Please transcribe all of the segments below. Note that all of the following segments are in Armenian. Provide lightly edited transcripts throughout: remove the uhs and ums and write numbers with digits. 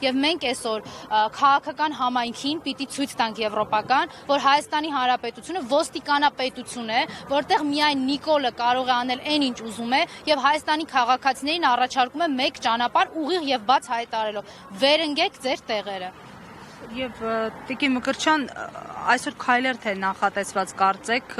եւ մենք այսօր քաղաքական համայնքին պիտի ցույց տանք եվրոպական, որ Հայաստանի Հանրապետությունը ոստիկանապետություն է, որտեղ միայն Նիկոլը կարող է անել այն ինչ ուզում է եւ Հայաստանի քաղաքացիներին առաջարկում է մեկ ճանապարհ ուղիղ եւ բաց հայտարարելով. վերընկեք ձեր տեղերը։ Եվ Տիկին Մկրտչյան, այսօր քայլեր թե նախատեսված կարծեք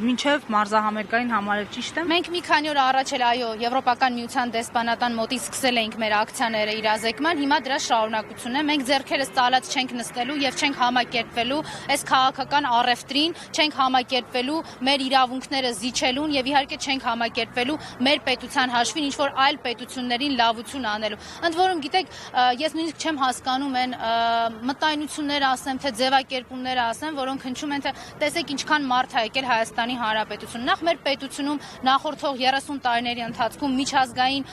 մինչև մարզահամերգային համարել, ճիշտ է։ Մենք մի քանի օր առաջ էլ այո, Եվրոպական միության դեսպանատան մոտից սկսել էինք մեր ակցիաները իրազեկման, հիմա դրա շարունակությունն է։ Մենք ձեռքերս ծալած չենք նստելու եւ չենք համակերպվելու այս քաղաքական առևտրին, չենք համակերպվելու մեր իրավունքները զիջելուն եւ իհարկե չենք համակերպվելու մեր պետության հաշվին ինչ որ այլ պետություններին լավություն անելու։ Ընդ որում գիտեք, ես նույնիսկ չեմ հասկանում այն մտայնությունները ասեմ, թե ձևակերպումները ասեմ, որոնք հնչում են թե տեսեք ինչքան մարդ է եկել Հայաստանի Հանրապետություն։ Նախ մեր պետությունում նախորդող 30 տարիների ընթացքում միջազգային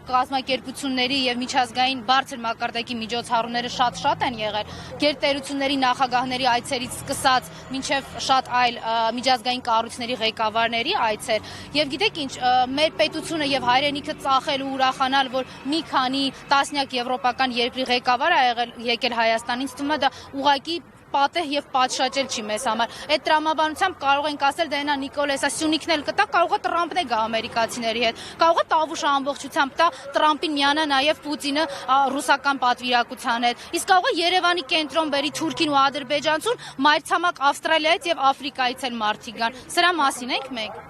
կազմակերպությունների եւ միջազգային բարձր մակարդակի միջոցառումները շատ են եղել։ Գերտերությունների նախագահների այցերից սկսած մինչեւ շատ այլ միջազգային կառույցների ղեկավարների այցեր։ Եվ գիտեք ինչ, մեր պետությունը եւ հայրենիքը ծախել ու ուրախանալ, որ մի քանի տասնյակ եվրոպական երկրի ղեկավար ա եկել Հայաստանից, թվում է դա ուղղակի պատեհ եւ պատշաճել չի մեզ համար։ Այդ տրամաբանությամբ կարող ենք ասել դե նա Նիկոլես է Սյունիքն էլ կտա, կարող է Տրամպն է գա ամերիկացիների հետ։ Կարող է Տավուշը ամբողջությամբ տա Տրամպին միանա նաեւ Պուտինը ռուսական պատվիրակության հետ։ Իսկ կարող է Երևանի կենտրոն բերի Թուրքին ու Ադրբեջանցուն, մայրցամաք Ավստրալիայից եւ Աֆրիկայից էլ մարդիկ գան։ Սրա մասին ենք մենք։